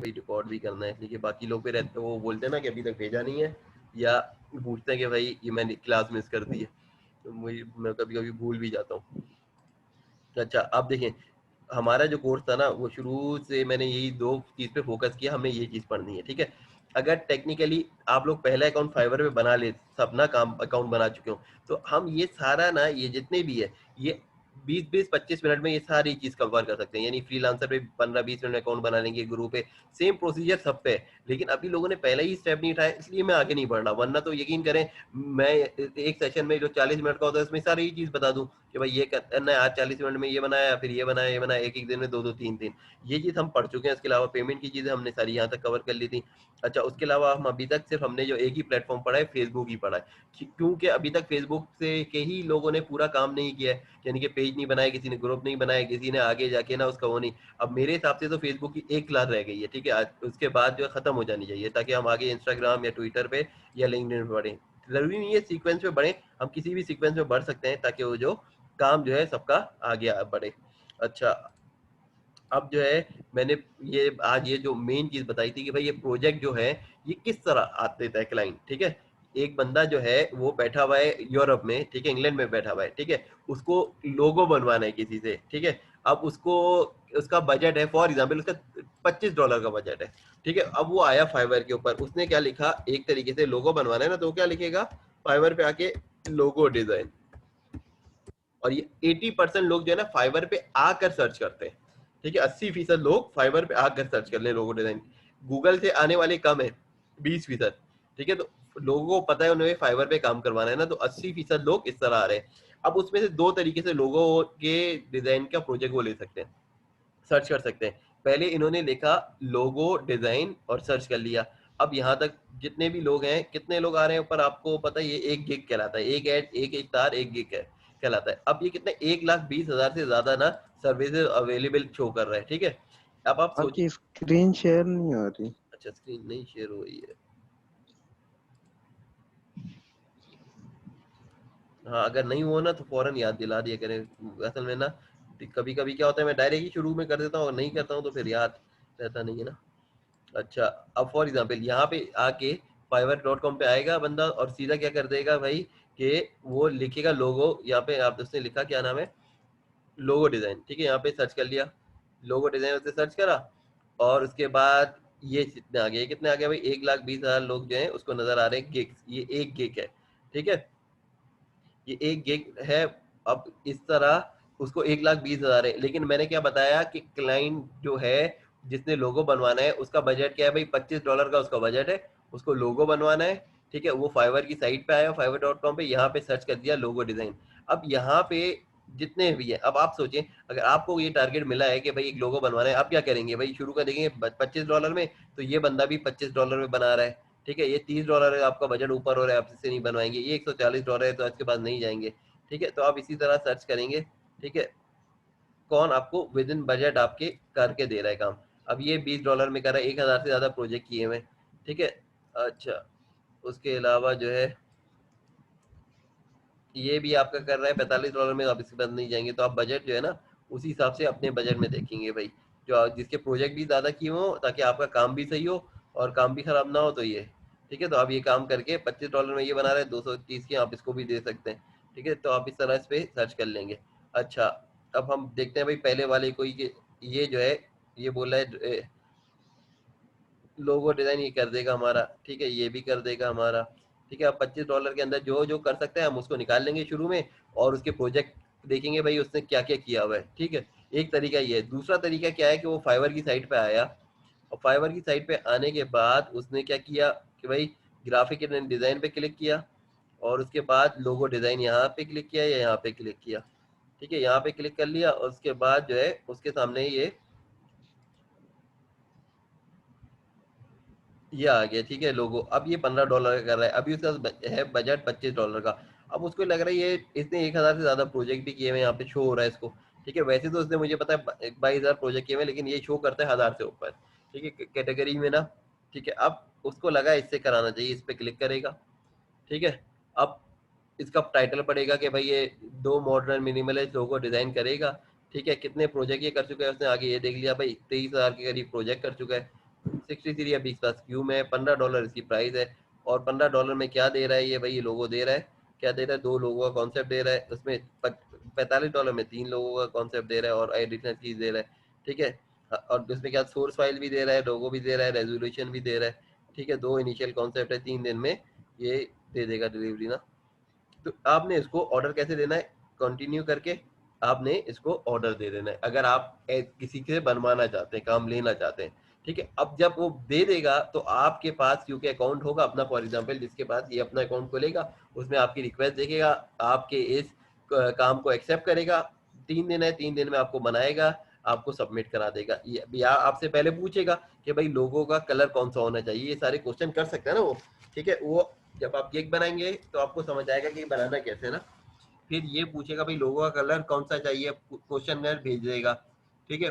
भाई रिकॉर्ड भी करना है, इसलिए बाकी लोग पे रहते वो बोलते हैं ना कि अभी तक भेजा नहीं है, या पूछते हैं कि भाई ये मैंने क्लास मिस कर दी है, तो मैं कभी कभी भूल भी जाता हूँ। अच्छा आप देखें, हमारा जो कोर्स था ना वो शुरू से मैंने यही दो चीज पे फोकस किया, हमें ये चीज पढ़नी है, ठीक है। अगर टेक्निकली आप लोग पहला अकाउंट फाइवर पे बना ले, सब ना काम अकाउंट बना चुके हो, तो हम ये सारा ना ये जितने भी है ये 20-25 मिनट में ये सारी चीज कवर कर सकते हैं। यानी फ्रीलांसर पे 15-20 मिनट में अकाउंट बना लेंगे, ग्रुप पे सेम प्रोसीजर सब पे है। लेकिन अभी लोगों ने पहला ही स्टेप नहीं उठाया, इसलिए मैं आगे नहीं बढ़ रहा। वरना तो यकीन करें मैं एक सेशन में जो 40 मिनट का होता है उसमें सारी चीज बता दूं कि भाई ये करना है, आज 40 मिनट में ये बनाया, फिर ये बनाया, ये बनाया, एक एक दिन में 2-2 3-3 ये चीज हम पढ़ चुके हैं। इसके अलावा पेमेंट की चीजें हमने सारी यहाँ तक कवर कर ली थी। अच्छा उसके अलावा हम अभी तक सिर्फ हमने जो एक ही प्लेटफॉर्म पढ़ा है, फेसबुक ही पढ़ा है, क्योंकि अभी तक फेसबुक से के ही लोगों ने पूरा काम नहीं किया है। यानी कि पेज नहीं बनाया, किसी ने ग्रुप नहीं बनाया, किसी ने आगे जाके ना उसका वो नहीं। अब मेरे हिसाब से तो फेसबुक की एक क्लास रह गई है, ठीक है, आज उसके बाद जो है खत्म हो जानी चाहिए, ताकि हम आगे इंस्टाग्राम या ट्विटर पे या लिंक्डइन पे बढ़े। जरूरी नहीं है सीक्वेंस में बढ़े, हम किसी भी सीक्वेंस में बढ़ सकते हैं, ताकि वो जो काम जो है सबका आगे बढ़े। अच्छा अब जो है मैंने ये आज ये जो मेन चीज बताई थी कि भाई ये प्रोजेक्ट जो है ये किस तरह आते थे क्लाइंट, ठीक है। एक बंदा जो है वो बैठा हुआ है यूरोप में, ठीक है, इंग्लैंड में बैठा हुआ है, ठीक है, उसको लोगो बनवाना है किसी से, ठीक है। अब उसको उसका बजट है, फॉर एग्जाम्पल उसका $25 का बजट है, ठीक है। अब वो आया फाइवर के ऊपर, उसने क्या लिखा, एक तरीके से लोगो बनवाना है ना, तो वो क्या लिखेगा फाइवर पे आके, लोगो डिजाइन। और ये 80% लोग जो है ना फाइवर पे आकर सर्च करते हैं, ठीक है। 80% लोग फाइवर पे आकर सर्च कर ले लोगो डिजाइन, गूगल से आने वाले कम है 20%, ठीक है। तो लोगों को पता है उन्हें फाइवर पे काम करवाना है ना, तो 80% लोग इस तरह आ रहे हैं। अब उसमें से दो तरीके से लोगों के डिजाइन का प्रोजेक्ट वो ले सकते हैं, सर्च कर सकते हैं। पहले इन्होंने लिखा लोगो डिजाइन और सर्च कर लिया। अब यहाँ तक जितने भी लोग हैं, कितने लोग आ रहे हैं ऊपर आपको पता है, ये एक गिग कहलाता है, एक एड एक स्टार एक गिग है कहलाता है। अब ये कितने 1,20,000 से ज्यादा ना सर्विसेज अवेलेबल शो कर रहा है, ठीक है। अब आप सोचिए। आपकी स्क्रीन शेयर नहीं हो रही। अच्छा स्क्रीन नहीं शेयर हो रही है, हाँ अगर नहीं हुआ ना तो फौरन याद दिला दिया करें। असल में ना कभी कभी क्या होता है मैं डायरेक्ट ही शुरू में कर देता हूँ और नहीं करता हूँ तो फिर याद रहता नहीं है ना। अच्छा अब फॉर एग्जाम्पल यहाँ पे आके fiverr.com पे आएगा बंदा और सीधा क्या कर देगा भाई कि वो लिखेगा लोगो, यहाँ पे आप उसने लिखा क्या नाम है, लोगो डिजाइन, ठीक है। यहाँ पे सर्च कर लिया लोगो डिजाइन, उसने सर्च करा और उसके बाद ये कितने आ गए, कितने आ गए भाई, 1,20,000 लोग जो हैं उसको नजर आ रहे हैं गिग, ये एक गिग है, ठीक है, ये एक गिग है। अब इस तरह उसको 1,20,000 है, लेकिन मैंने क्या बताया कि क्लाइंट जो है जिसने लोगो बनवाना है उसका बजट क्या है भाई, $25 का उसका बजट है, उसको लोगो बनवाना है, ठीक है। वो फाइवर की साइट पे आया, fiverr.com पे, यहाँ पे सर्च कर दिया लोगो डिजाइन। अब यहाँ पे जितने भी है, अब आप सोचें अगर आपको ये टारगेट मिला है कि भाई एक लोगो बनवाना है, आप क्या करेंगे भाई, शुरू कर देंगे $25 में, तो ये बंदा भी $25 में बना रहा है, ठीक है। ये $30 है, आपका बजट ऊपर हो रहा है, आप इससे नहीं बनवाएंगे। ये $140 है तो इसके पास नहीं जाएंगे, ठीक है। तो आप इसी तरह सर्च करेंगे, ठीक है, कौन आपको विद इन बजट आपके करके दे रहा है काम। अब ये $20 में कर रहा है, 1,000 से ज्यादा प्रोजेक्ट किए हुए, ठीक है। अच्छा उसके अलावा जो है ये भी आपका कर रहा है $45 में, आप इसके पास नहीं जाएंगे। तो आप बजट जो है ना उसी हिसाब से अपने बजट में देखेंगे भाई, जो जिसके प्रोजेक्ट भी ज्यादा किए हो ताकि आपका काम भी सही हो और काम भी खराब ना हो, तो ये ठीक है। तो आप ये काम करके $25 में ये बना रहे हैं, 230 की आप इसको भी दे सकते हैं, ठीक है। तो आप इस तरह इस पे सर्च कर लेंगे। अच्छा अब हम देखते हैं भाई पहले वाले कोई के, ये जो है ये बोला है लोगो डिजाइन ये कर देगा हमारा, ठीक है, ये भी कर देगा हमारा, ठीक है। अब $25 के अंदर जो जो कर सकते हैं हम उसको निकाल लेंगे शुरू में, और उसके प्रोजेक्ट देखेंगे भाई उसने क्या क्या किया हुआ है, ठीक है। एक तरीका ये है। दूसरा तरीका क्या है कि वो फाइवर की साइट पे आया, और फाइवर की साइट पे आने के बाद उसने क्या किया कि भाई ग्राफिक डिजाइन पे क्लिक किया, और उसके बाद लोगो डिजाइन यहाँ पे क्लिक किया या यहाँ पे क्लिक किया, ठीक है, यहाँ पे क्लिक कर लिया, और उसके बाद जो है उसके सामने ये आ गया, ठीक है लोगो। अब ये $15 का कर रहा है, अभी उसका है बजट $25 का। अब उसको लग रहा है ये इसने 1,000 से ज्यादा प्रोजेक्ट भी किए हुए, यहाँ पे शो हो रहा है इसको, ठीक है। वैसे तो उसने मुझे पता है 22,000 प्रोजेक्ट किए हुए, लेकिन ये शो करता है 1,000 से ऊपर, ठीक है, कैटेगरी में ना, ठीक है। अब उसको लगा इससे कराना चाहिए, इस पे क्लिक करेगा, ठीक है। अब इसका टाइटल पड़ेगा कि भाई ये दो मॉडर्न मिनिमलिस्ट लोगो डिजाइन करेगा, ठीक है। कितने प्रोजेक्ट ये कर चुका है उसने, आगे ये देख लिया भाई 23,000 के करीब प्रोजेक्ट कर चुका है, 63 अभी इसका स्क्यू में है, $15 इसकी प्राइस है। और $15 में क्या दे रहा है ये भाई, ये लोगो दे रहा है, क्या दे रहा है, 2 लोगों का कॉन्सेप्ट दे रहा है, उसमें $45 में 3 लोगों का कॉन्सेप्ट दे रहा है और एडिशनल चीज दे रहा है, ठीक है। और उसमें क्या सोर्स फाइल भी दे रहा है, लोगो भी दे रहा है, रेजोल्यूशन भी दे रहा है, ठीक है। 2 इनिशियल कॉन्सेप्ट है, 3 दिन में ये दे देगा डिलीवरी ना। तो आपने इसको ऑर्डर कैसे देना है, कंटिन्यू करके आपने इसको ऑर्डर दे देना है, अगर आप किसी से बनवाना चाहते हैं, काम लेना चाहते हैं, ठीक है। अब जब वो दे देगा तो आपके पास क्योंकि अकाउंट होगा अपना, फॉर एग्जांपल जिसके पास ये अपना अकाउंट खोलेगा, उसमें आपकी रिक्वेस्ट देखेगा, आपके इस काम को एक्सेप्ट करेगा, 3 दिन है, 3 दिन में आपको बनाएगा, आपको सबमिट करा देगा। या आपसे पहले पूछेगा कि भाई लोगों का कलर कौन सा होना चाहिए, ये सारे क्वेश्चन कर सकता है ना वो, ठीक है। वो जब आप केक बनाएंगे तो आपको समझ आएगा कि बनाना कैसे है ना। फिर ये पूछेगा भाई लोगों का कलर कौन सा चाहिए, क्वेश्चन भेज देगा, ठीक है।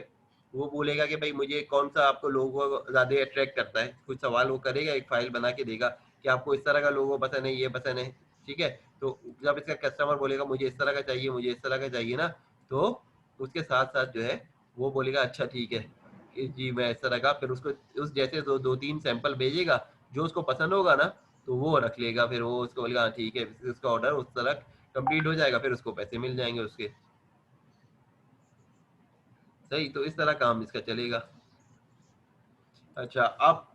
वो बोलेगा कि भाई मुझे कौन सा आपको लोगो ज्यादा अट्रैक्ट करता है, कुछ सवाल वो करेगा, एक फाइल बना के देगा कि आपको इस तरह का लोगो पसंद है, ये पसंद है, ठीक है। तो जब इसका कस्टमर बोलेगा मुझे इस तरह का चाहिए, मुझे इस तरह का चाहिए ना, तो उसके साथ साथ जो है वो बोलेगा अच्छा ठीक है जी मैं इस तरह का, फिर उसको उस जैसे दो तीन सैंपल भेजेगा, जो उसको पसंद होगा ना तो वो रख लेगा, फिर वो उसको बोलेगा हाँ ठीक है, उसका ऑर्डर उस तरह कंप्लीट हो जाएगा, फिर उसको पैसे मिल जाएंगे उसके। सही, तो इस तरह काम इसका चलेगा। अच्छा, अब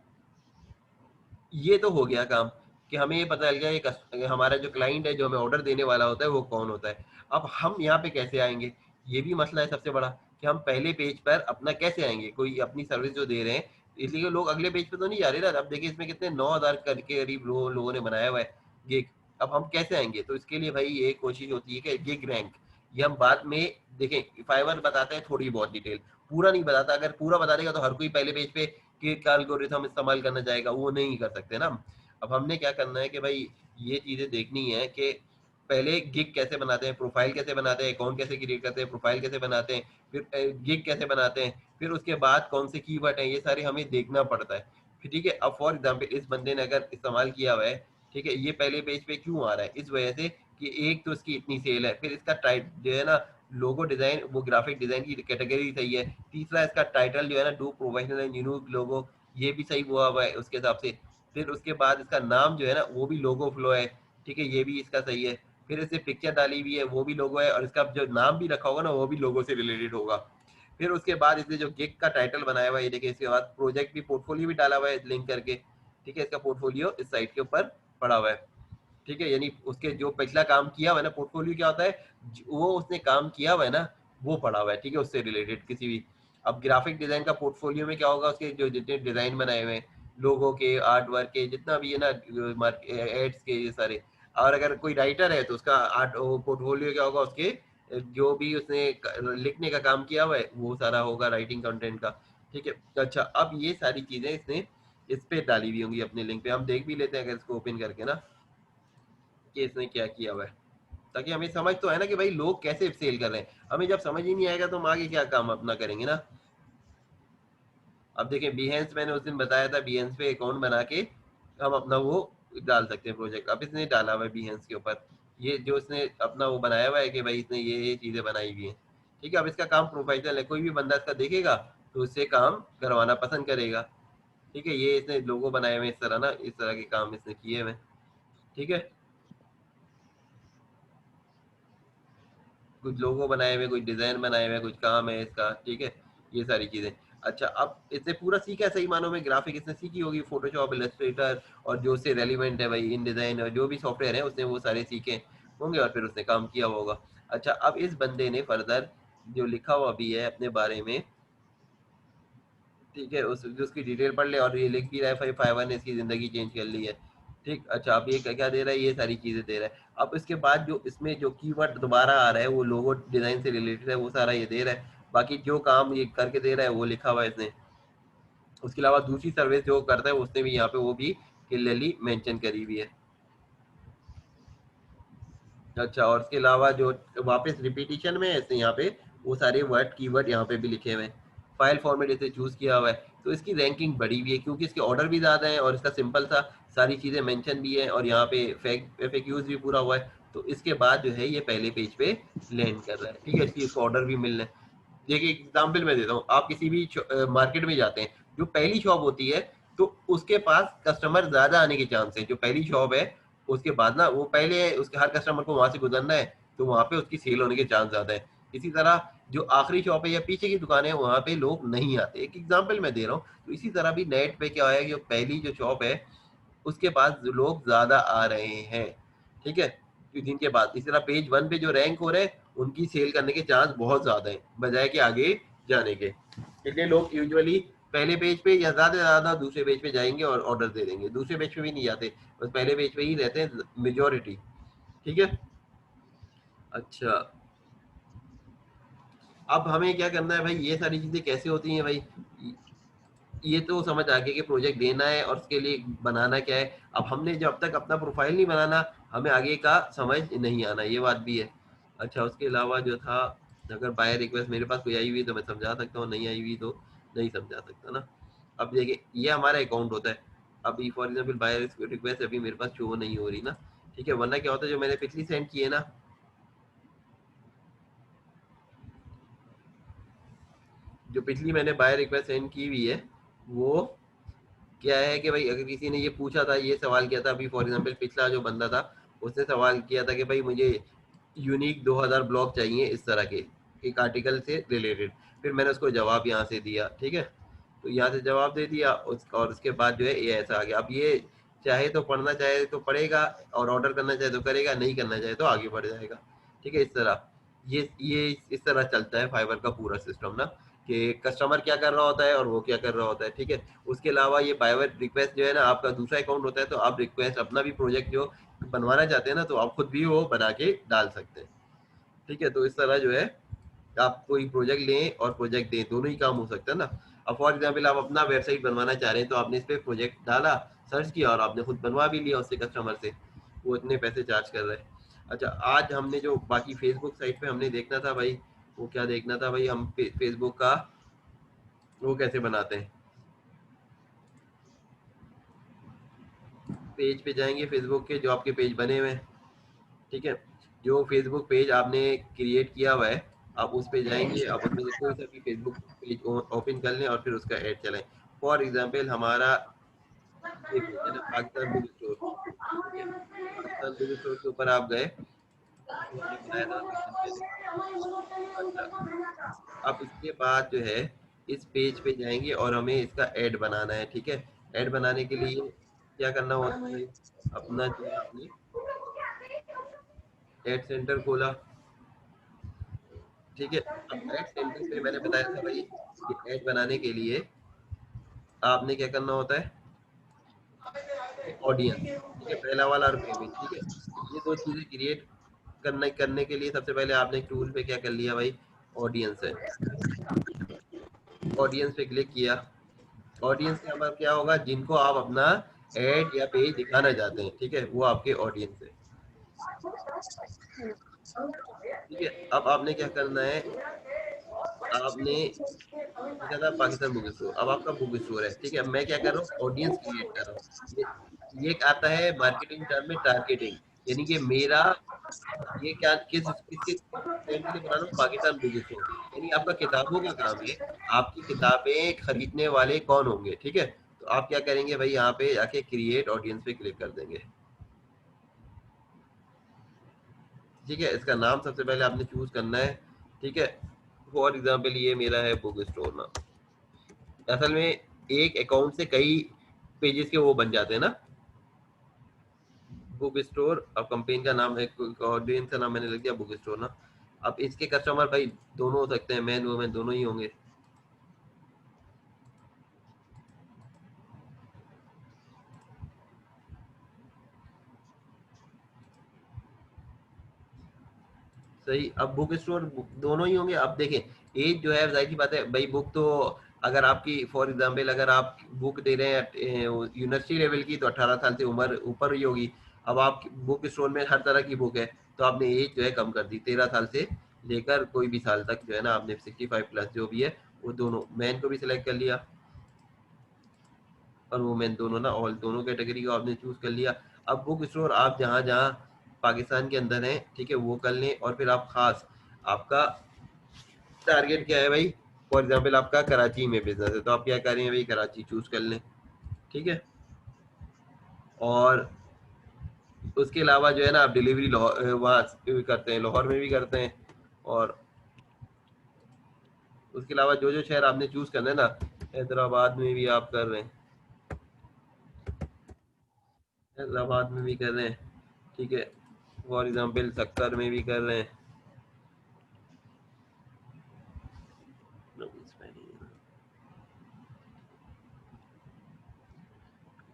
ये तो हो गया काम कि हमें ये पता चल गया ये हमारा जो क्लाइंट है, जो हमें ऑर्डर देने वाला होता है वो कौन होता है। अब हम यहाँ पे कैसे आएंगे, ये भी मसला है सबसे बड़ा कि हम पहले पेज पर अपना कैसे आएंगे, कोई अपनी सर्विस जो दे रहे हैं, इसलिए लोग अगले पेज पे तो नहीं जा रहे ना। अब देखिए इसमें कितने 9,000 के करीब लोगों ने बनाया हुआ है गिग। अब हम कैसे आएंगे, तो इसके लिए भाई ये कोशिश होती है कि गिग रैंक, ये हम बाद में देखें। फाइवर बताते हैं थोड़ी बहुत डिटेल, पूरा नहीं बताता। अगर पूरा बता देगा तो हर कोई पहले पेज पे कि का एल्गोरिथम इस्तेमाल करना चाहेगा, वो नहीं कर सकते ना। अब हमने क्या करना है कि भाई ये चीजें देखनी है कि पहले गिग कैसे बनाते हैं, प्रोफाइल कैसे बनाते हैं, अकाउंट कैसे क्रिएट करते हैं, प्रोफाइल कैसे बनाते हैं, फिर गिग कैसे बनाते हैं, फिर उसके बाद कौन से कीवर्ड हैं, ये सारे हमें देखना पड़ता है। फिर ठीक है, अब फॉर एग्जाम्पल इस बंदे ने अगर इस्तेमाल किया हुआ है, ठीक है, ये पहले पेज पे क्यों आ रहा है, इस वजह से कि एक तो इसकी इतनी सेल है, फिर इसका टाइप जो है ना लोगो डिजाइन, वो ग्राफिक डिजाइन की कैटेगरी सही है, तीसरा इसका टाइटल जो है ना डू प्रोफेशनल एंड यूनिक लोगो, ये भी सही हुआ हुआ है उसके हिसाब से। फिर उसके बाद इसका नाम जो है ना वो भी लोगो फ्लो है, ठीक है, ये भी इसका सही है। फिर इससे पिक्चर डाली हुई है वो भी लोगो है, और इसका जो नाम भी रखा होगा ना वो भी लोगो से रिलेटेड होगा। फिर उसके बाद इसने जो गिग का टाइटल बनाया हुआ है, ये देखिए, इसके बाद प्रोजेक्ट भी, पोर्टफोलियो भी डाला हुआ है लिंक करके, ठीक है, इसका पोर्टफोलियो इस साइट के ऊपर पड़ा हुआ है, ठीक है। यानी उसके जो पिछला काम किया हुआ है ना, पोर्टफोलियो क्या होता है, वो उसने काम किया हुआ है ना वो पड़ा हुआ है, ठीक है, उससे रिलेटेड किसी भी। अब ग्राफिक डिजाइन का पोर्टफोलियो में क्या होगा, उसके जो जितने डिजाइन बनाए हुए हैं, लोगो के, आर्ट वर्क के, जितना भी है ना, एड्स के, ये सारे। और अगर कोई राइटर है तो उसका आर्ट पोर्टफोलियो क्या होगा, उसके जो भी उसने लिखने का काम किया हुआ है वो सारा होगा राइटिंग कंटेंट का, ठीक है। अच्छा, अब ये सारी चीजें इसने इस पे डाली हुई होंगी अपने लिंक पे, हम देख भी लेते हैं अगर इसको ओपन करके ना कि इसने क्या किया हुआ है, ताकि हमें समझ तो है ना कि भाई लोग कैसे सेल कर रहे हैं। हमें जब समझ ही नहीं आएगा तो हम आगे क्या काम अपना करेंगे ना। अब देखें बिहेंस, मैंने उस दिन बताया था बिहेंस पे अकाउंट बना के हम अपना वो डाल सकते हैं प्रोजेक्ट। अब इसने डाला हुआ है बिहेंस के ऊपर, ये जो इसने अपना वो बनाया हुआ है कि भाई इसने ये चीजें बनाई हुई हैं, ठीक है। अब इसका काम प्रोफेशनल है, कोई भी बंदा इसका देखेगा तो उससे काम करवाना पसंद करेगा, ठीक है। ये इसने लोगो बनाए हुए इस तरह ना, इस तरह के काम इसने किए हुए, ठीक है। कुछ लोगो बनाए हुए, कुछ डिजाइन बनाए हुए, कुछ काम है इसका, ठीक है, ये सारी चीजें। अच्छा, अब इसने पूरा सीखा है, सही मानों में ग्राफिक इसने सीखी होगी, फोटोशॉप, इलस्ट्रेटर, और जो उससे रेलिवेंट है भाई इन डिजाइन और जो भी सॉफ्टवेयर है उसने वो सारे सीखे होंगे और फिर उसने काम किया होगा। अच्छा, अब इस बंदे ने फर्दर जो लिखा हुआ भी है अपने बारे में, ठीक है, उस उसकी डिटेल पढ़ ले, और ये लिख भी रहा है भाई फाइवर ने इसकी जिंदगी चेंज कर ली है, ठीक। अच्छा, अब ये क्या दे रहा है, ये सारी चीजें दे रहा है। अब इसके बाद जो इसमें जो कीवर्ड दोबारा आ रहा है वो लोगो डिजाइन से रिलेटेड है, वो सारा ये दे रहा है। बाकी जो काम ये करके दे रहा है वो लिखा हुआ है इसने। उसके अलावा दूसरी सर्विस जो करता है उसने भी यहाँ पे वो भी क्लियरली मेंशन करी हुई है। अच्छा, और इसके अलावा जो वापस रिपीटिशन में है इसने यहाँ पे वो सारे वर्ड कीवर्ड यहाँ पे भी लिखे हुए हैं। फाइल फॉर्मेट इसे चूज किया हुआ है, तो इसकी रैंकिंग बढ़ी हुई है क्योंकि इसके ऑर्डर भी ज्यादा है और इसका सिंपल सा सारी चीजें मेंशन भी है, और यहाँ पे FAQs भी पूरा हुआ है। तो इसके बाद जो है ये पहले पेज पे लैंड कर रहा है, ठीक है, इसकी इसको ऑर्डर भी मिल रहे हैं। देखिए एग्जाम्पल मैं देता हूँ, आप किसी भी मार्केट में जाते हैं जो पहली शॉप होती है तो उसके पास कस्टमर ज्यादा आने के चांस है। जो पहली शॉप है उसके बाद ना वो पहले उसके हर कस्टमर को वहां से गुजरना है, तो वहां पे उसकी सेल होने के चांस ज्यादा है। इसी तरह जो आखिरी शॉप है या पीछे की दुकान है वहां पे लोग नहीं आते। एक एग्जांपल मैं दे रहा हूँ। तो इसी तरह भी नेट पे क्या है कि पहली जो शॉप है उसके पास लोग ज्यादा आ रहे हैं, ठीक है। तो जिनके बाद इस तरह पेज 1 पे जो रैंक हो रहे हैं उनकी सेल करने के चांस बहुत ज्यादा है बजाय कि आगे जाने के। इसलिए लोग यूजुअली पहले पेज पे या ज्यादा से ज्यादा दूसरे पेज पे जाएंगे और ऑर्डर दे देंगे, दूसरे पेज पे भी नहीं जाते, बस पहले पेज पे ही रहते हैं मेजोरिटी, ठीक है। अच्छा, अब हमें क्या करना है भाई, ये सारी चीजें कैसे होती हैं भाई, ये तो समझ आ गया कि प्रोजेक्ट देना है और उसके लिए बनाना क्या है। अब हमने जब तक अपना प्रोफाइल नहीं बनाना हमें आगे का समझ नहीं आना, ये बात भी है। अच्छा, उसके अलावा जो था, अगर बाय रिक्वेस्ट मेरे पास कोई आई हुई तो मैं समझा सकता हूँ, नहीं आई हुई तो नहीं समझा सकता ना। अब देखिए ये हमारा अकाउंट होता है। अभी फॉर एग्जाम्पल बाय रिक्वेस्ट अभी मेरे पास शो नहीं हो रही ना, ठीक है। वरना क्या होता है जो मैंने पिछली सेंड की है ना, जो पिछली मैंने बाय रिक्वेस्ट सेंड की हुई है वो क्या है कि भाई अगर किसी ने ये पूछा था, ये सवाल किया था, अभी फॉर एग्जांपल पिछला जो बंदा था उसने सवाल किया था कि भाई मुझे यूनिक 2000 ब्लॉग चाहिए इस तरह के एक आर्टिकल से रिलेटेड, फिर मैंने उसको जवाब यहाँ से दिया, ठीक है। तो यहाँ से जवाब दे दिया और उसके बाद जो है ये ऐसा आ गया। अब ये चाहे तो पढ़ना चाहे तो पढ़ेगा और ऑर्डर करना चाहे तो करेगा, नहीं करना चाहे तो आगे बढ़ जाएगा, ठीक है। इस तरह ये इस तरह चलता है फाइवर का पूरा सिस्टम ना, कि कस्टमर क्या कर रहा होता है और वो क्या कर रहा होता है, ठीक है। उसके अलावा ये बायवर रिक्वेस्ट जो है ना आपका दूसरा अकाउंट होता है, तो आप रिक्वेस्ट अपना भी प्रोजेक्ट जो बनवाना चाहते हैं ना तो आप खुद भी वो बना के डाल सकते हैं, ठीक है। तो इस तरह जो है आप कोई प्रोजेक्ट लें और प्रोजेक्ट दें, दोनों ही काम हो सकता है ना। अब फॉर एग्जाम्पल आप अपना वेबसाइट बनवाना चाह रहे हैं तो आपने इस पर प्रोजेक्ट डाला, सर्च किया और आपने खुद बनवा भी लिया उससे कस्टमर से, वो इतने पैसे चार्ज कर रहे हैं। अच्छा, आज हमने जो बाकी फेसबुक साइट पे हमने देखना था भाई, वो क्या देखना था भाई, हम फेसबुक का वो कैसे बनाते हैं। पेज पे जाएंगे फेसबुक के, जो आपके पेज बने हुए हैं, ठीक है। जो फेसबुक पेज आपने क्रिएट किया हुआ है आप उस पे जाएंगे, आप उसमें से कोई सा भी फेसबुक पेज ओपन कर लें और फिर उसका ऐड चलाएं। फॉर एग्जांपल हमारा ये पेज है ना पाकिस्तान बुक स्टोर, ठीक है। पाकिस्तान बुक स्टोर के ऊपर आप गए, इसको हमने बनाया था कुछ दिन पहले। अच्छा, अब इसके बाद जो है इस पेज पे जाएंगे और हमें इसका ऐड बनाना है, ठीक है। ऐड बनाने के लिए क्या करना होता है भाई, अपना जो है आपने ऐड सेंटर खोला, ठीक है। अब ऐड सेंटर पे मैंने बताया था भाई कि ऐड बनाने के लिए आपने क्या करना होता है, ऑडियंस, ठीक है, पहला वाला और पेमेंट, ठीक है। ये दो चीजें क्रिएट करने के लिए सबसे पहले आपने एक टूल पे क्या कर लिया भाई, ऑडियंस है, ऑडियंस पे क्लिक किया। ऑडियंस का मतलब क्या होगा, जिनको आप अपना एड या पेज दिखाना चाहते हैं, ठीक है, वो आपके ऑडियंस है, ठीक है। अब आपने क्या करना है, आपने लिखा था पाकिस्तान बुक स्टोर, अब आपका बुक स्टोर है, ठीक है। मैं क्या कर रहा हूँ, ऑडियंस क्रिएट कर रहा हूँ। ये एक आता है मार्केटिंग टर्म में टारगेटिंग, यानी कि मेरा ये क्या किसके क्लाइंट के लिए बना रहा हूँ, पाकिस्तान बुक स्टोर, यानी आपका किताबों का काम है। आपकी किताबें खरीदने वाले कौन होंगे, ठीक है। तो आप क्या करेंगे भाई, यहाँ पे जाके क्रिएट ऑडियंस पे क्लिक कर देंगे, ठीक है। इसका नाम सबसे पहले आपने चूज करना है, ठीक है। फॉर एग्जाम्पल ये मेरा है बुक स्टोर ना, असल में एक अकाउंट से कई पेजेस के वो बन जाते हैं ना, बुक स्टोर। अब कंपेन का नाम है, ऑडियंस का नाम मैंने लिख दिया बुक स्टोर ना। अब इसके कस्टमर भाई दोनों हो सकते हैं, मैन वुमेन दोनों ही होंगे, सही। अब बुक स्टोर दोनों ही होंगे। अब देखें एज जो है जाहिर सी बात है भाई, बुक तो अगर आपकी फॉर एग्जांपल अगर आप बुक दे रहे हैं यूनिवर्सिटी लेवल की तो 18 साल से उम्र ऊपर ही होगी। अब आप बुक स्टोर में हर तरह की बुक है, तो आपने एज जो है कम कर दी, 13 साल से लेकर कोई भी साल तक जो है ना, आपने 65 प्लस जो भी है वो दोनों मैन को भी सिलेक्ट कर लिया और वुमेन दोनों ना, ऑल दोनों कैटेगरी को आपने चूज कर लिया। अब बुक स्टोर आप जहाँ जहाँ पाकिस्तान के अंदर हैं, ठीक है, वो कर लें और फिर आप खास आपका टारगेट क्या है भाई, फॉर एग्जाम्पल आपका कराची में बिजनेस है, तो आप क्या करेंगे भाई, कराची चूज कर लें, ठीक है। और उसके अलावा जो है ना, आप डिलीवरी वहाँ करते हैं, लाहौर में भी करते हैं। और उसके अलावा जो जो शहर आपने चूज करना है ना, हैदराबाद में भी आप कर रहे हैं, हैदराबाद में भी कर रहे हैं, ठीक है। फॉर एग्जाम्पल सक्कर में भी कर रहे हैं।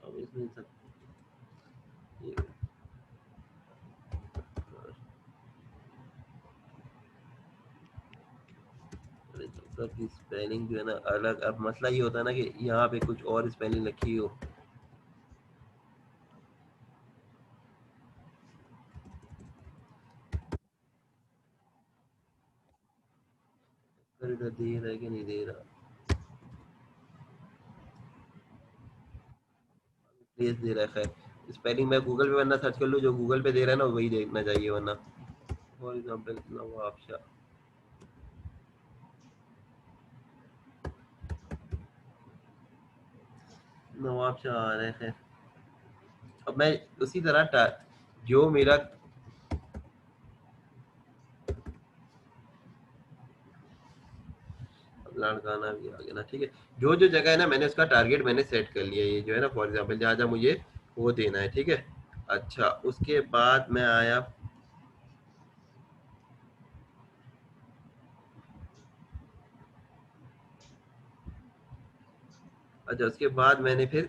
अब इसमें ये सक्कर की स्पेलिंग जो है ना अलग, अब मसला ये होता है ना कि यहाँ पे कुछ और स्पेलिंग लिखी हो। इधर दे रहा है कि नहीं दे रहा, प्लेस दे रहा है। खैर स्पेलिंग मैं गूगल पे वरना सर्च कर लूँ, जो गूगल पे दे रहा है ना वही देखना चाहिए वरना। फॉर एग्जाम्पल नवाब शाह, नवाब शाह आ रहा है। खैर अब मैं उसी तरह जो मेरा, लाड़काना भी आ गया ना, ठीक है। जो जो जगह है ना मैंने उसका टारगेट मैंने सेट कर लिया, ये जो है ना फॉर एग्जाम्पल जहाँ जहाँ मुझे वो देना है, ठीक है। अच्छा उसके बाद मैं आया, अच्छा उसके बाद मैंने फिर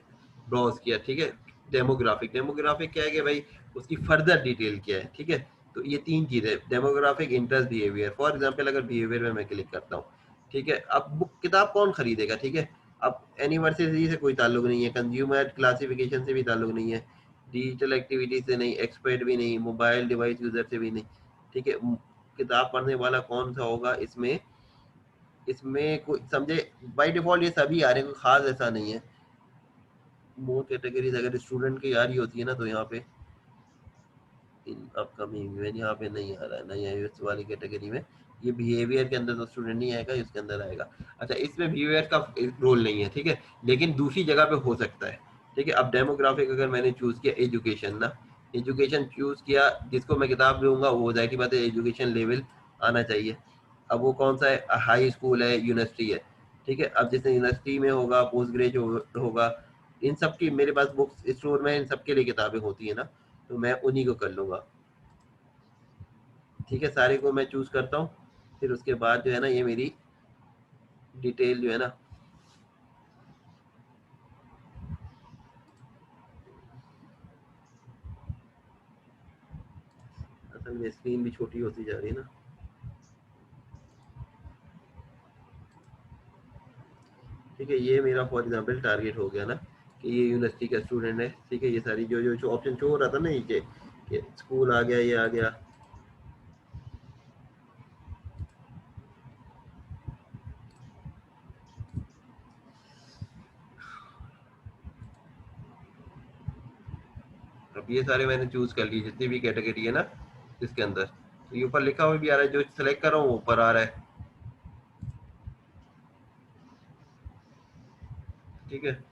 ब्राउज किया, ठीक है। डेमोग्राफिक, डेमोग्राफिक क्या है कि भाई उसकी फर्दर डिटेल क्या है, ठीक है। तो ये तीन चीजें, demographic, interest, behaviour. For example अगर बिहेवियर में मैं क्लिक करता हूँ, ठीक है। अब बुक किताब कौन खरीदेगा, ठीक है। अब एनिवर्सरी से कोई ताल्लुक नहीं है, कंज्यूमर क्लासिफिकेशन से भी ताल्लुक नहीं है, डिजिटल एक्टिविटी से नहीं, एक्सपर्ट भी नहीं, मोबाइल डिवाइस यूजर से भी नहीं, ठीक है। किताब पढ़ने वाला कौन सा होगा इसमें, इसमें कोई समझे, बाय डिफॉल्ट ये सभी आ रहे हैं, कोई खास ऐसा नहीं है। मोर कैटेगरीज अगर स्टूडेंट की आ रही होती है ना, तो यहाँ पे इन अपकमिंग इवेंट यहाँ पे नहीं आ रहा है, नहीं है इस वाली कैटेगरी में। ये बिहेवियर के अंदर तो स्टूडेंट नहीं आएगा, इसके अंदर आएगा। अच्छा इसमें बिहेवियर का रोल नहीं है, ठीक है, लेकिन दूसरी जगह पे हो सकता है, ठीक है। अब डेमोग्राफिक अगर मैंने चूज किया, एजुकेशन ना, एजुकेशन चूज किया, जिसको मैं किताब दूंगा वो जाहिर सी बात है एजुकेशन लेवल आना चाहिए। अब वो कौन सा है, हाई स्कूल है, यूनिवर्सिटी है, ठीक है। अब जैसे यूनिवर्सिटी में होगा, पोस्ट ग्रेजुएट होगा, इन सब की मेरे पास बुक्स स्टोर में इन सब के लिए किताबें होती है ना, तो मैं उन्हीं को कर लूंगा, ठीक है। सारे को मैं चूज करता हूँ, फिर उसके बाद जो है ना ये मेरी डिटेल जो है ना, असल में स्क्रीन भी छोटी होती जा रही है ना, ठीक है। ये मेरा फॉर एग्जांपल टारगेट हो गया ना, कि ये यूनिवर्सिटी का स्टूडेंट है, ठीक है। ये सारी जो जो ऑप्शन शो हो रहा था ना नीचे, ये स्कूल आ गया, ये आ गया। अब ये सारे मैंने चूज कर लिए, जितनी भी कैटेगरी है ना इसके अंदर, तो ये ऊपर लिखा हुआ भी आ रहा है, जो सिलेक्ट कर रहा हूँ ऊपर आ रहा है, ठीक है।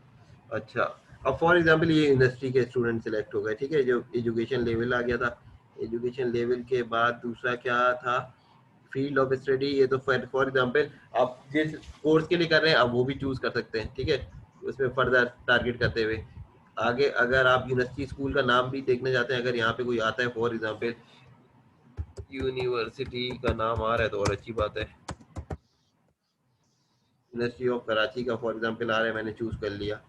अच्छा अब फॉर एग्जांपल ये यूनिवर्सिटी के स्टूडेंट सिलेक्ट हो गए, ठीक है। जो एजुकेशन लेवल आ गया था, एजुकेशन लेवल के बाद दूसरा क्या था, फील्ड ऑफ स्टडी। ये तो फॉर एग्जांपल आप जिस कोर्स के लिए कर रहे हैं आप वो भी चूज कर सकते हैं, ठीक है। उसमें फर्दर टारगेट करते हुए आगे, अगर आप यूनिवर्सिटी स्कूल का नाम भी देखने जाते हैं, अगर यहाँ पे कोई आता है फॉर एग्जांपल यूनिवर्सिटी का नाम आ रहा है तो और अच्छी बात है, यूनिवर्सिटी ऑफ कराची का फॉर एग्जांपल आ रहा है, मैंने चूज कर लिया,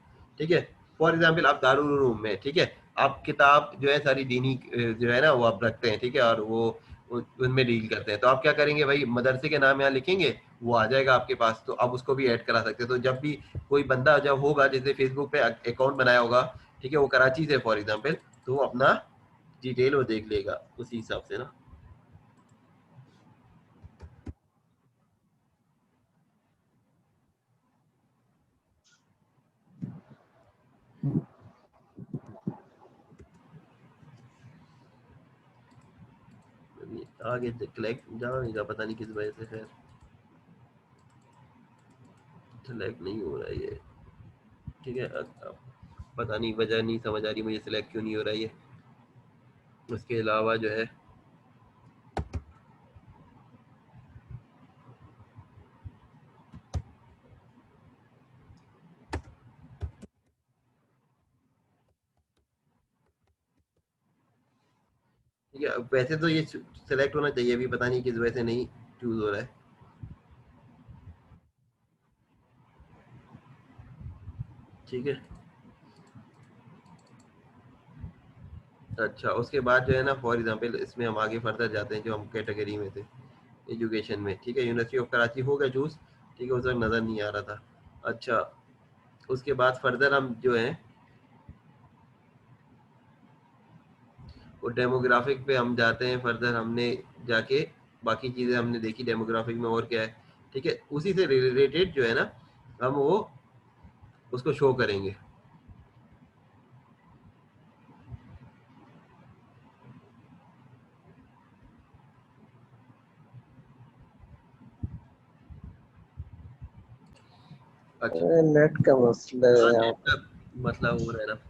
ठीक है। फॉर एग्जांपल आप दारुल उलूम में, ठीक है, आप किताब जो है सारी दीनी जो है ना वो आप रखते हैं, ठीक है, और वो उनमें डील करते हैं, तो आप क्या करेंगे भाई, मदरसे के नाम यहाँ लिखेंगे, वो आ जाएगा आपके पास, तो आप उसको भी ऐड करा सकते हैं। तो जब भी कोई बंदा जब होगा, जैसे फेसबुक पे अकाउंट बनाया होगा, ठीक है, वो कराची से फॉर एग्जाम्पल, तो वो अपना डिटेल वो देख लेगा उसी हिसाब से ना। आगे क्लिक जा नहीं रहा, पता नहीं किस वजह से। खैर सिलेक्ट नहीं हो रहा है ये, ठीक है। पता नहीं, वजह नहीं समझ आ रही मुझे सिलेक्ट क्यों नहीं हो रहा है ये। उसके अलावा जो है ठीक है, वैसे तो ये सिलेक्ट होना चाहिए, अभी पता नहीं किस वजह से नहीं चूज हो रहा है, ठीक है। अच्छा, उसके बाद जो है ना, फॉर एग्जांपल इसमें हम आगे फर्दर जाते हैं, जो हम कैटेगरी में थे एजुकेशन में, ठीक है। यूनिवर्सिटी ऑफ कराची हो गया चूज, ठीक है, उस वक्त नज़र नहीं आ रहा था। अच्छा, उसके बाद फर्दर हम जो है वो डेमोग्राफिक पे हम जाते हैं फर्दर। हमने जाके बाकी चीज़ें हमने देखी डेमोग्राफिक में और क्या है, ठीक है। उसी से रिलेटेड जो है ना हम वो उसको शो करेंगे। अच्छा, नेट का मसला है हाँ, यहाँ नेट पे। का मतलब हो रहा है ना।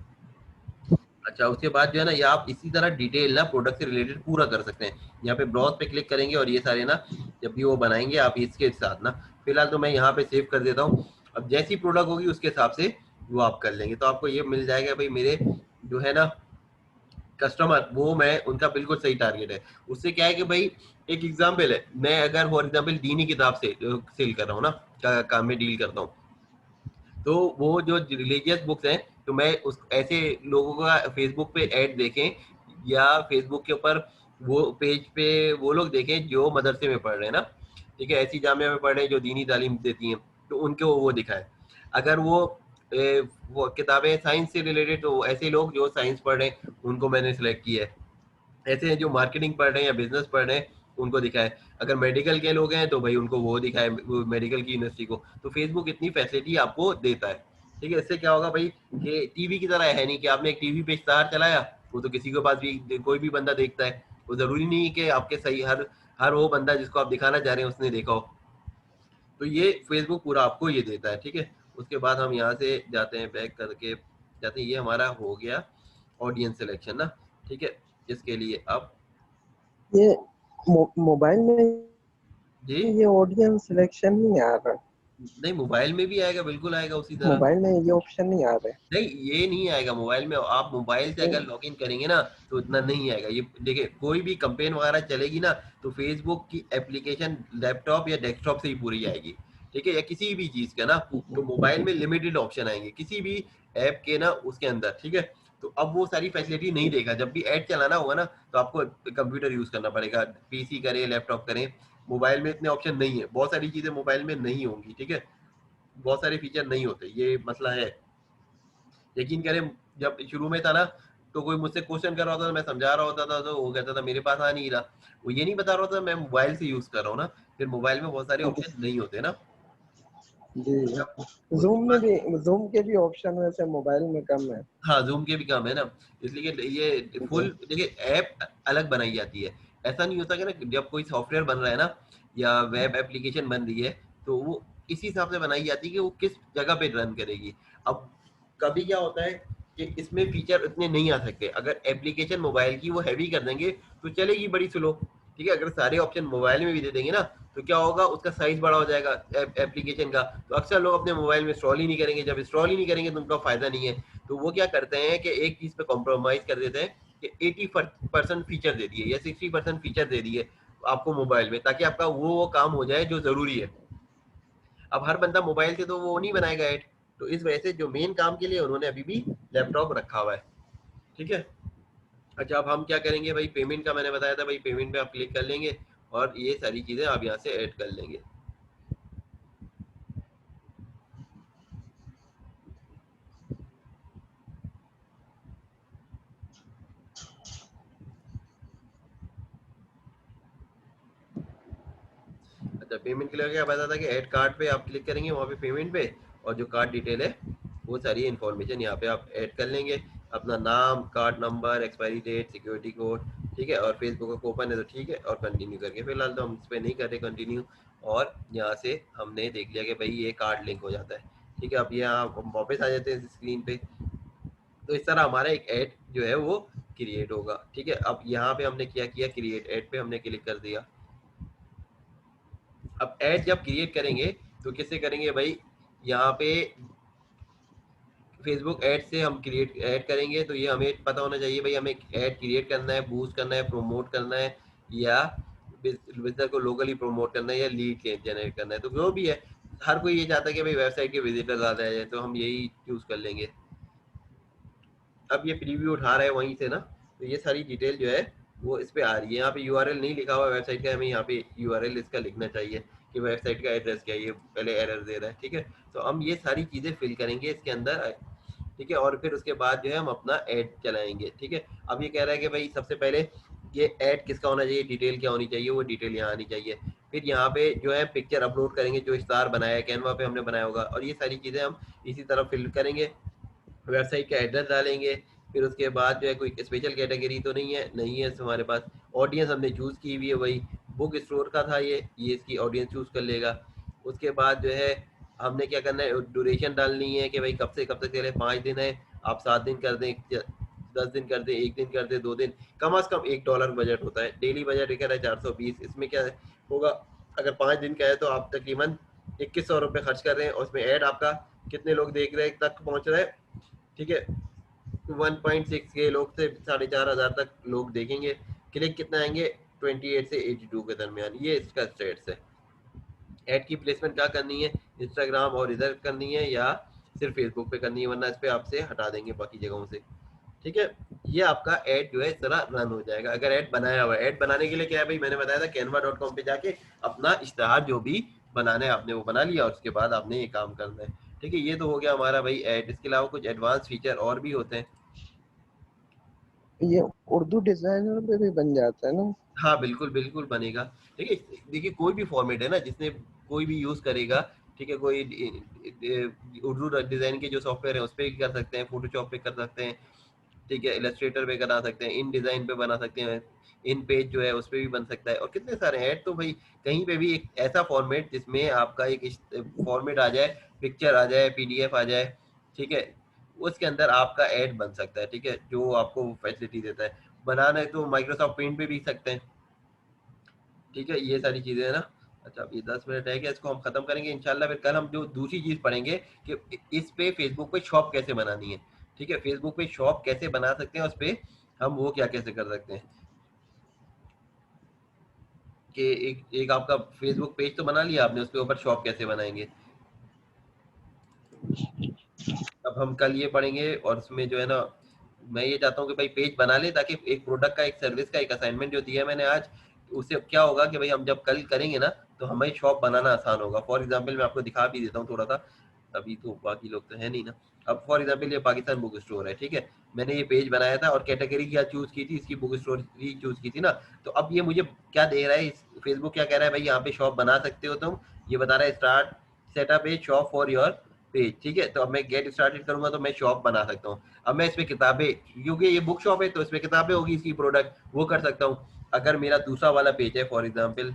अच्छा, उसके बाद जो है ना, ये आप इसी तरह डिटेल ना प्रोडक्ट से रिलेटेड पूरा कर सकते हैं। यहाँ पे ब्राउज पे क्लिक करेंगे और ये सारे ना जब भी वो बनाएंगे आप इसके साथ ना, फिलहाल तो मैं यहाँ पे सेव कर देता हूँ। अब जैसी प्रोडक्ट होगी उसके हिसाब से वो आप कर लेंगे, तो आपको ये मिल जाएगा भाई मेरे जो है ना कस्टमर, वो मैं उनका बिल्कुल सही टारगेट है। उससे क्या है कि भाई एक एग्जाम्पल है, मैं अगर फॉर एग्जाम्पल दीनी किताब से सेल कर रहा हूँ ना, काम में डील करता हूँ, तो वो जो रिलीजियस बुक्स हैं, तो मैं उस ऐसे लोगों का फेसबुक पे ऐड देखें या फेसबुक के ऊपर वो पेज पे वो लोग देखें जो मदरसे में पढ़ रहे हैं ना, ठीक है, ऐसी जामिया में पढ़ रहे हैं जो दीनी तालीम देती हैं, तो उनको वो दिखाए। अगर वो किताबें साइंस से रिलेटेड, तो ऐसे लोग जो साइंस पढ़ रहे हैं उनको मैंने सेलेक्ट किया है। ऐसे हैं जो मार्केटिंग पढ़ रहे हैं या बिजनेस पढ़ रहे हैं उनको दिखाए। अगर मेडिकल के लोग हैं तो भाई उनको वो दिखाए, वो मेडिकल की यूनिवर्सिटी को। तो फेसबुक इतनी फैसिलिटी आपको देता है, ठीक है। इससे क्या होगा भाई कि टीवी की तरह है नहीं कि आपने एक टीवी पे इश्तहार चलाया, वो तो किसी के पास भी कोई भी बंदा देखता है। वो जरूरी नहीं है कि आपके सही हर हर वो बंदा जिसको आप दिखाना चाह रहे हैं उसने देखा हो। तो ये फेसबुक पूरा आपको ये देता है, ठीक है। उसके बाद हम यहाँ से जाते हैं, बैक करके जाते हैं, ये हमारा हो गया ऑडियंस सिलेक्शन ना, ठीक है। इसके लिए अब ये मोबाइल में जी, ये ऑडियंस सिलेक्शन नहीं आ रहा। नहीं मोबाइल में भी आएगा, बिल्कुल आएगा उसी तरह। मोबाइल में ये ऑप्शन नहीं आ रहे। नहीं, ये नहीं आएगा मोबाइल में। आप मोबाइल से अगर नहीं। लॉग इन करेंगे ना तो इतना नहीं आएगा। ये देखिए, कोई भी कंपेन वगैरह चलेगी ना तो फेसबुक की एप्लीकेशन लैपटॉप या डेस्कटॉप से ही पूरी आएगी, ठीक है, या किसी भी चीज का ना। तो मोबाइल में लिमिटेड ऑप्शन आएंगे किसी भी ऐप के ना उसके अंदर, ठीक है। तो अब वो सारी फैसिलिटी नहीं देगा। जब भी ऐड चलाना होगा ना तो आपको कंप्यूटर यूज करना पड़ेगा, पीसी करें लैपटॉप करें। मोबाइल में इतने ऑप्शन नहीं है, बहुत सारी चीजें मोबाइल में नहीं होंगी, ठीक है। बहुत सारे फीचर नहीं होते, ये मसला है। यकीन करें, जब शुरू में था ना तो कोई मुझसे क्वेश्चन कर रहा होता था, मैं समझा रहा होता था तो वो कहता था मेरे पास आ नहीं रहा। वो ये नहीं बता रहा था मैं मोबाइल से यूज कर रहा हूँ ना। फिर मोबाइल में बहुत सारे ऑप्शन नहीं होते ना। जी। जब उसके जूम में बाद भी, जूम के भी ऑप्शन वैसे मोबाइल में कम है। हाँ, जूम के भी काम है ना। इसलिए कि ये जी। फुल देखिए ऐप अलग बनाई जाती है। ऐसा नहीं होता कि ना जब कोई सॉफ्टवेयर बन रहा है ना या वेब एप्लीकेशन बन रही है तो वो इसी हिसाब से बनाई जाती है कि वो किस जगह पे रन करेगी। अब कभी क्या होता है कि इसमें फीचर इतने नहीं आ सकते। अगर एप्लीकेशन मोबाइल की वो हैवी कर देंगे तो चलेगी बड़ी स्लो, ठीक है। अगर सारे ऑप्शन मोबाइल में भी दे देंगे ना तो क्या होगा, उसका साइज बड़ा हो जाएगा एप्लीकेशन का। तो अक्सर लोग अपने मोबाइल में इंस्टॉल ही नहीं करेंगे। जब इंस्टॉल ही नहीं करेंगे तो उनका फायदा नहीं है। तो वो क्या करते हैं कि एक चीज पे कॉम्प्रोमाइज कर देते हैं कि 80% फीचर दे दिए या 60% फीचर दे दिए आपको मोबाइल में, ताकि आपका वो काम हो जाए जो जरूरी है। अब हर बंदा मोबाइल से तो वो नहीं बनाएगा ऐड। तो इस वजह से जो मेन काम के लिए उन्होंने अभी भी लैपटॉप रखा हुआ है, ठीक है। अच्छा, अब हम क्या करेंगे भाई, पेमेंट का मैंने बताया था भाई, पेमेंट पे आप क्लिक कर लेंगे और ये सारी चीजें आप यहाँ से ऐड कर लेंगे। अच्छा, पेमेंट के लिए क्या पता था कि ऐड कार्ड पे आप क्लिक करेंगे वहाँ पे पेमेंट पे, और जो कार्ड डिटेल है वो सारी इन्फॉर्मेशन यहाँ पे आप ऐड कर लेंगे। अपना नाम, card number, expiry date, security code, ठीक है। और फेसबुक का ओपन है तो ठीक है, और कंटिन्यू करके, फिलहाल तो हम इस पर नहीं कर रहे कंटिन्यू। और यहाँ से हमने देख लिया कि भाई ये कार्ड लिंक हो जाता है। ठीक है, अब यहाँ हम वापस आ जाते हैं स्क्रीन पे। तो इस तरह हमारा एक ऐड जो है वो क्रिएट होगा। ठीक है, अब यहाँ पे हमने क्या किया, क्रिएट ऐड पे हमने क्लिक कर दिया। अब ऐड जब क्रिएट करेंगे तो किससे करेंगे भाई, यहाँ पे फेसबुक ऐड से हम क्रिएट ऐड करेंगे। तो ये हमें पता होना चाहिए भाई हमें ऐड क्रिएट करना है, बूस्ट करना है, प्रोमोट करना है, या बिजनेस को लोकली प्रोमोट करना है, या लीड जनरेट करना है। तो जो भी है, हर कोई ये चाहता है कि भाई वेबसाइट के विजिटर ज़्यादा है, तो हम यही चूज कर लेंगे। अब ये प्रीव्यू उठा रहा है वहीं से ना, तो ये सारी डिटेल जो है वो इस पे आ रही है। यहाँ पे यूआरएल नहीं लिखा हुआ वेबसाइट का, हमें यहाँ पे यूआरएल इसका लिखना चाहिए कि वेबसाइट का एड्रेस क्या है। ये पहले एरर दे रहा है। ठीक है, तो हम ये सारी चीज़ें फिल करेंगे इसके अंदर। ठीक है, और फिर उसके बाद जो है हम अपना ऐड चलाएंगे। ठीक है, अब ये कह रहा है कि भाई सबसे पहले ये ऐड किसका होना चाहिए, डिटेल क्या होनी चाहिए, वो डिटेल यहाँ आनी चाहिए। फिर यहाँ पे जो है पिक्चर अपलोड करेंगे, जो स्टार बनाया है कैनवा पे हमने बनाया होगा, और ये सारी चीज़ें हम इसी तरह फिल करेंगे। वेबसाइट का एड्रेस डालेंगे। फिर उसके बाद जो है कोई स्पेशल कैटेगरी तो नहीं है हमारे पास। ऑडियंस हमने चूज़ की हुई है, वही बुक स्टोर का था ये इसकी ऑडियंस चूज़ कर लेगा। उसके बाद जो है हमने क्या करना है, ड्यूरेशन डालनी है कि भाई कब से कब तक चले। 5 दिन है, आप 7 दिन कर दें, 10 दिन कर दें, 1 दिन कर दें, 2 दिन। कम अज़ कम $1 बजट होता है। डेली बजट एक है 420। इसमें क्या होगा, अगर 5 दिन का है तो आप तकरीबन 2100 रुपये खर्च कर रहे हैं, और उसमें ऐड आपका कितने लोग देख रहे हैं तक पहुंच रहा है। ठीक है, 1.6 के लोग से 4500 तक लोग देखेंगे। क्लिक कितना आएंगे, 28 से 82 के दरमियान। ये इसका स्टेट्स है। ऐड की प्लेसमेंट क्या करनी है, इंस्टाग्राम और इधर करनी है, या सिर्फ फेसबुक पे करनी है, वरना इस पे आपसे हटा देंगे बाकी जगहों से। ठीक है, ये आपका ऐड जो है इस तरह रन हो जाएगा। अगर ऐड बनाया हुआ है, ऐड बनाने के लिए क्या है भाई, मैंने बताया था canva.com पे जाके अपना इश्तेहार जो भी बनाना है आपने वो बना लिया, और उसके बाद आपने ये काम करना है। ठीक है, ये तो हो गया हमारा भाई ऐड। इसके अलावा कुछ एडवांस फीचर और भी होते हैं। ये उर्दू डिजाइनर पे भी बन जाता है ना? हाँ बिल्कुल बिल्कुल बनेगा। देखिए देखिए, कोई भी फॉर्मेट है ना जिसने कोई भी यूज करेगा। ठीक है, कोई उर्दू डिजाइन के जो सॉफ्टवेयर है उस पर भी कर सकते हैं, फोटोशॉप पे कर सकते हैं। ठीक है, इलस्ट्रेटर पे बना सकते हैं, इन डिजाइन पे बना सकते हैं, इन पेज जो है उस पर भी बन सकता है, और कितने सारे ऐड। तो भाई कहीं पे भी एक ऐसा फॉर्मेट जिसमें आपका एक फॉर्मेट आ जाए, पिक्चर आ जाए, पीडीएफ आ जाए, ठीक है, उसके अंदर आपका ऐड बन सकता है। ठीक है, जो आपको फैसिलिटी देता है। बनाना है तो माइक्रोसॉफ्ट पेंट पे भी सकते हैं। ठीक है, ये सारी चीजें है ना। अच्छा, अब ये 10 मिनट है, क्या इसको हम खत्म करेंगे इंशाल्लाह। फिर कल हम जो दूसरी चीज पढ़ेंगे कि इस पे फेसबुक पे शॉप कैसे बनानी है। ठीक है, फेसबुक पे शॉप कैसे बना सकते हैं, उस पे हम वो क्या कैसे कर सकते हैं कि एक आपका फेसबुक पेज तो बना लिया आपने, उसके ऊपर शॉप कैसे बनाएंगे। अब हम कल ये पढ़ेंगे, और उसमें जो है ना, मैं ये चाहता हूँ कि भाई पेज बना ले, ताकि एक प्रोडक्ट का, एक सर्विस का, एक असाइनमेंट जो दिया है मैंने आज, उससे क्या होगा कि भाई हम जब कल करेंगे ना तो हमें शॉप बनाना आसान होगा। फॉर एग्जाम्पल मैं आपको दिखा भी देता हूँ थोड़ा सा, अभी तो बाकी लोग तो है नहीं ना। अब फॉर एग्जाम्पल ये पाकिस्तान बुक स्टोर है। ठीक है, मैंने ये पेज बनाया था, और कैटेगरी क्या चूज की थी, इसकी बुक स्टोर ही चूज की थी ना। तो अब ये मुझे क्या दे रहा है, फेसबुक क्या कह रहा है, भाई यहाँ पे शॉप बना सकते हो तुम। ये बता रहा है start setup A shop for your page. ठीक है, तो अब मैं गेट स्टार्टेड करूंगा तो मैं शॉप बना सकता हूँ। अब मैं इसमें किताबें, क्योंकि ये बुक शॉप है तो इसमें किताबें होगी, इसकी प्रोडक्ट वो कर सकता हूँ। अगर मेरा दूसरा वाला पेज है, फॉर एग्जाम्पल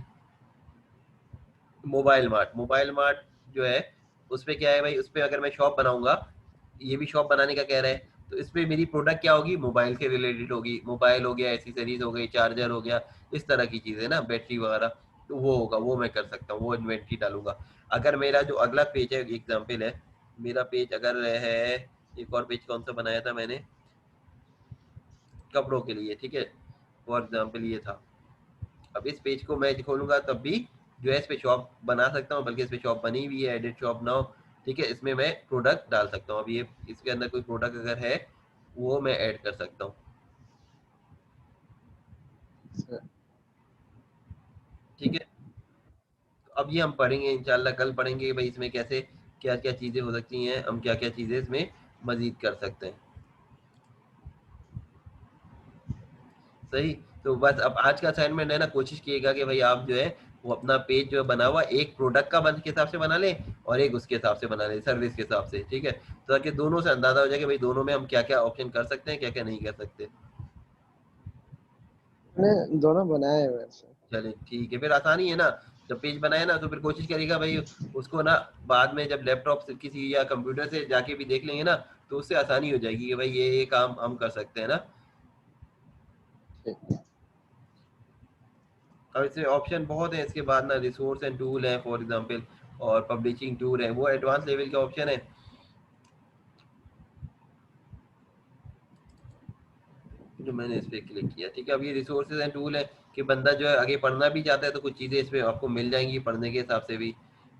मोबाइल मार्ट जो है, उस पर क्या है भाई, उस पर अगर मैं शॉप बनाऊंगा, ये भी शॉप बनाने का कह रहा है, तो इस पर मेरी प्रोडक्ट क्या होगी, मोबाइल के रिलेटेड होगी। मोबाइल हो गया, एसेसरीज हो गई, चार्जर हो गया, इस तरह की चीज़ें ना, बैटरी वगैरह। तो वो होगा, वो मैं कर सकता हूँ, वो इन्वेंट्री डालूंगा। अगर मेरा जो अगला पेज है, एग्जाम्पल है मेरा पेज अगर है, एक और पेज कौन सा बनाया था मैंने कपड़ों के लिए। ठीक है, फॉर एग्जाम्पल ये था। अब इस पेज को मैं खोलूंगा तब भी जो है इस पे शॉप बना सकता हूँ, बल्कि इस पे शॉप बनी हुई है, एडिट शॉप नाउ। ठीक है, इसमें मैं प्रोडक्ट डाल सकता हूँ। अब ये इसके अंदर कोई प्रोडक्ट अगर है वो मैं ऐड कर सकता हूँ। ठीक है, तो अब ये हम पढ़ेंगे इंशाल्लाह, कल पढ़ेंगे भाई इसमें कैसे क्या क्या चीज़ें हो सकती हैं, हम क्या क्या चीज़ें इसमें मजीद कर सकते हैं। सही, तो बस अब आज का असाइनमेंट है ना, कोशिश कीजिएगा कि भाई आप जो है वो अपना पेज जो है बना हुआ एक प्रोडक्ट का बन के हिसाब से बना लें, और एक उसके हिसाब से बना लें, सर्विस के हिसाब से। ठीक है, तो ताकि दोनों से अंदाजा हो जाए कि भाई दोनों में हम क्या क्या ऑप्शन कर सकते हैं, क्या क्या नहीं कर सकते। मैंने दोनों बनाए हैं वैसे। चले ठीक है, फिर आसानी है ना। जब पेज बनाए ना तो फिर कोशिश करेगा भाई उसको ना बाद में जब लैपटॉप से किसी या कंप्यूटर से जाके भी देख लेंगे ना तो उससे आसानी हो जाएगी कि भाई ये काम हम कर सकते हैं ना। अब इसमें ऑप्शन बहुत है इसके बाद ना, रिसोर्स एंड टूल है फॉर एग्जांपल, और पब्लिशिंग टूल है, वो एडवांस लेवल के ऑप्शन है। जो मैंने इस पे क्लिक किया, ठीक है। अब ये रिसोर्सेज एंड टूल है कि बंदा जो है आगे पढ़ना भी चाहता है तो कुछ चीज़ें इसमें आपको मिल जाएंगी पढ़ने के हिसाब से भी,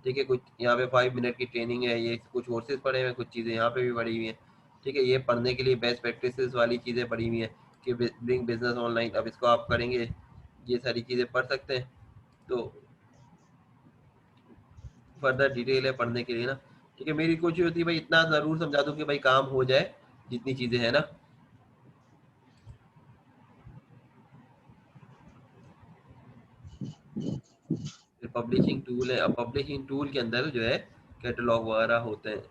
ठीक है। कुछ यहाँ पे 5 मिनट की ट्रेनिंग है, ये कुछ कोर्सेज पढ़े हुए हैं, कुछ चीज़ें यहाँ पे भी पड़ी हुई हैं, ठीक है। ये पढ़ने के लिए बेस्ट प्रैक्टिसेस वाली चीज़ें पड़ी हुई हैं कि ब्रिंग बिजनेस ऑनलाइन। अब इसको आप करेंगे, ये सारी चीज़ें पढ़ सकते हैं। तो फर्दर डिटेल है पढ़ने के लिए ना, ठीक है। मेरी कोशिश होती है भाई इतना ज़रूर समझा दूँ कि भाई काम हो जाए जितनी चीज़ें हैं ना। फिर पब्लिशिंग टूल है, अब पब्लिशिंग टूल के अंदर जो है कैटलॉग वगैरह होते हैं।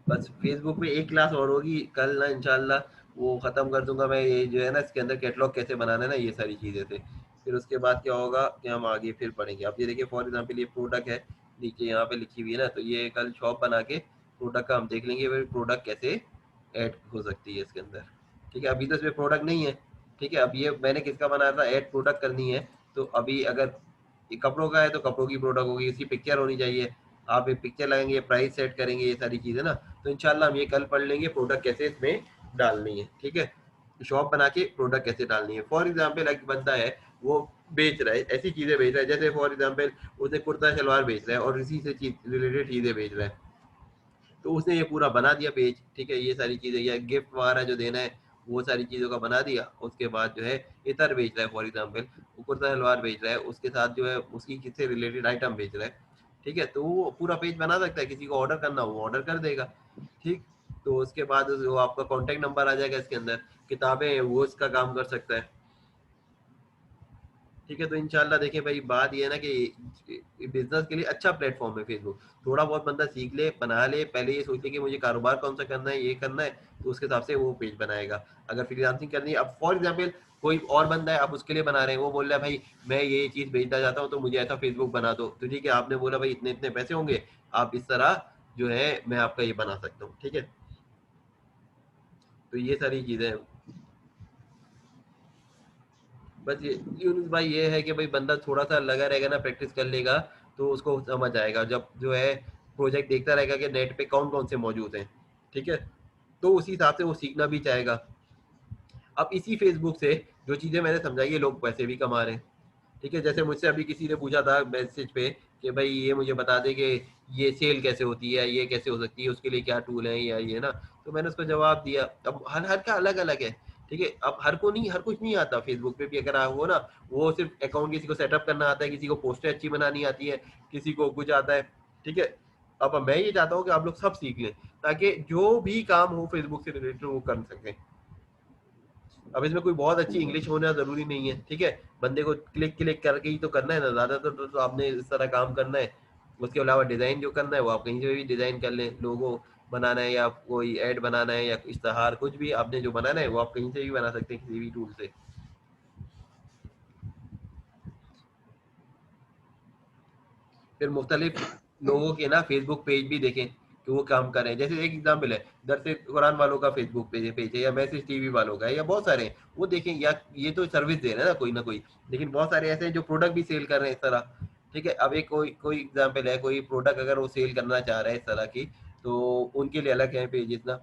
बस फेसबुक पे एक क्लास और होगी कल ना इंशाल्लाह, वो ख़त्म कर दूंगा मैं ये जो है ना इसके अंदर कैटलॉग कैसे बनाना है ना, ये सारी चीज़ें थे। फिर उसके बाद क्या होगा कि हम आगे फिर पढ़ेंगे। अब ये देखिए फॉर एग्जांपल ये प्रोडक्ट है, नीचे यहाँ पे लिखी हुई है ना, तो ये कल शॉप बना के प्रोडक्ट का हम देख लेंगे भाई प्रोडक्ट कैसे ऐड हो सकती है इसके अंदर, ठीक है। अभी तो इसमें प्रोडक्ट नहीं है, ठीक है। अब ये मैंने किसका बनाया था, ऐड प्रोडक्ट करनी है। तो अभी अगर ये कपड़ों का है तो कपड़ों की प्रोडक्ट होगी, इसकी पिक्चर होनी चाहिए। आप एक पिक्चर लगाएंगे, प्राइस सेट करेंगे, ये सारी चीज़ें ना। तो इंशाल्लाह हम ये कल पढ़ लेंगे प्रोडक्ट कैसे इसमें डालनी है, ठीक है। शॉप बना के प्रोडक्ट कैसे डालनी है। फॉर एग्जाम्पल एक बंदा है वो बेच रहा है, ऐसी चीज़ें बेच रहा है जैसे फॉर एग्जाम्पल उसने कुर्ता शलवार बेच रहा है और इसी से रिलेटेड चीज़ें बेच रहा है, तो उसने ये पूरा बना दिया पेज, ठीक है। ये सारी चीज़ें या गिफ्ट वगैरह जो देना है वो सारी चीज़ों का बना दिया। उसके बाद जो है इतर बेच रहा है फॉर एग्जाम्पल, वो कुर्ता सलवार बेच रहा है, उसके साथ जो है उसकी किससे रिलेटेड आइटम बेच रहा है, ठीक है। तो वो पूरा पेज बना सकता है, किसी को ऑर्डर करना वो ऑर्डर कर देगा, ठीक। तो उसके बाद वो आपका कॉन्टैक्ट नंबर आ जाएगा इसके अंदर, किताबें वो इसका काम कर सकता है, ठीक है। तो इंशाल्लाह देखिए भाई बात ये है ना कि बिजनेस के लिए अच्छा प्लेटफॉर्म है फेसबुक। थोड़ा बहुत बंदा सीख ले, बना ले, पहले ये सोच ले कि मुझे कारोबार कौन सा करना है, ये करना है, तो उसके हिसाब से वो पेज बनाएगा। अगर फ्रीलांसिंग करनी है, अब फॉर एग्जाम्पल कोई और बंदा है आप उसके लिए बना रहे हैं, वो बोल रहा है भाई मैं ये चीज़ बेचना चाहता हूँ तो मुझे ऐसा फेसबुक बना दो, तो ठीक है आपने बोला भाई इतने इतने पैसे होंगे, आप इस तरह जो है मैं आपका ये बना सकता हूँ, ठीक है। तो ये सारी चीज़ें हैं। बस ये यूनुस भाई ये है कि भाई बंदा थोड़ा सा लगा रहेगा ना, प्रैक्टिस कर लेगा तो उसको समझ आएगा। जब जो है प्रोजेक्ट देखता रहेगा कि नेट पे कौन कौन से मौजूद हैं, ठीक है, तो उसी हिसाब से वो सीखना भी चाहेगा। अब इसी फेसबुक से जो चीज़ें मैंने समझाई है लोग पैसे भी कमा रहे हैं, ठीक है। जैसे मुझसे अभी किसी ने पूछा था मैसेज पे कि भाई ये मुझे बता दे कि ये सेल कैसे होती है, ये कैसे हो सकती है, उसके लिए क्या टूल है या ये ना। तो मैंने उसको जवाब दिया। अब हर हर का अलग अलग है, ठीक है। अब हर को नहीं, हर कुछ नहीं आता फेसबुक पे भी अगर आप हो ना, वो सिर्फ अकाउंट किसी को सेटअप करना आता है, किसी को पोस्टें अच्छी बनानी आती है, किसी को कुछ आता है, ठीक है। अब मैं ये चाहता हूँ कि आप लोग सब सीख लें ताकि जो भी काम हो फेसबुक से रिलेटेड वो कर सकें। अब इसमें कोई बहुत अच्छी इंग्लिश होना जरूरी नहीं है, ठीक है। बंदे को क्लिक क्लिक करके ही तो करना है ना, ज्यादातर तो आपने इस तरह काम करना है। उसके अलावा डिजाइन जो करना है वो आप कहीं से भी डिजाइन कर लें, लोगो बनाना है या कोई ऐड बनाना है या इश्तहार, कुछ भी आपने जो बनाना है वो आप कहीं से भी बना सकते हैं किसी भी टूल से। फिर मुख्तलिफ लोगों के ना फेसबुक पेज भी देखें कि वो काम कर रहे हैं। जैसे एक एग्जाम्पल है, दरसे कुरान वालों का फेसबुक पेज है या मैसेज टीवी वालों का है या बहुत सारे हैं, वो देखें। या ये तो सर्विस दे रहे हैं ना कोई, लेकिन बहुत सारे ऐसे हैं जो प्रोडक्ट भी सेल कर रहे हैं इस तरह, ठीक है। अब एक कोई कोई एग्जाम्पल है, कोई प्रोडक्ट अगर वो सेल करना चाह रहा है इस तरह की, तो उनके लिए अलग है पेजेस ना।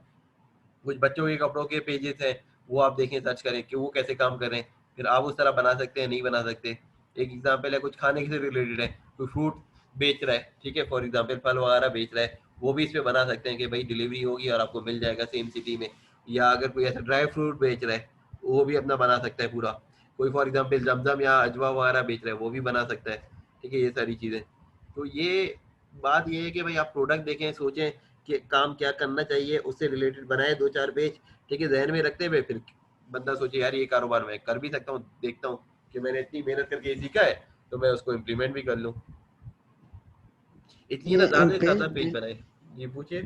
कुछ बच्चों के कपड़ों के पेजेस हैं, वो आप देखें, सर्च करें कि वो कैसे काम कर रहे हैं, फिर आप उस तरह बना सकते हैं नहीं बना सकते। एक एग्जाम्पल है कुछ खाने से रिलेटेड है, कोई फ्रूट बेच रहा है, ठीक है, फॉर एग्जाम्पल फल वगैरह बेच रहा है, वो भी इस पे बना सकते हैं कि भाई डिलीवरी होगी और आपको मिल जाएगा सेम सिटी में। या अगर कोई ऐसा ड्राई फ्रूट बेच रहा है वो भी अपना बना सकता है पूरा। कोई फॉर एग्जाम्पल जमजम या अजवा वगैरह बेच रहा है वो भी बना सकता है, ठीक है। ये सारी चीज़ें, तो ये बात ये है कि भाई आप प्रोडक्ट देखें, सोचें कि काम क्या करना चाहिए, उससे रिलेटेड बनाए दो चार पेज, ठीक है, जहन में रखते हुए फिर बंदा सोचे यार ये कारोबार मैं कर भी सकता हूँ, देखता हूँ कि मैंने इतनी मेहनत करके ये सीखा है तो मैं उसको इम्प्लीमेंट भी कर लूँ। इसलिए ना ये ज्यादा से पेज ज्यादा पेज बनाए। जी पूछिए।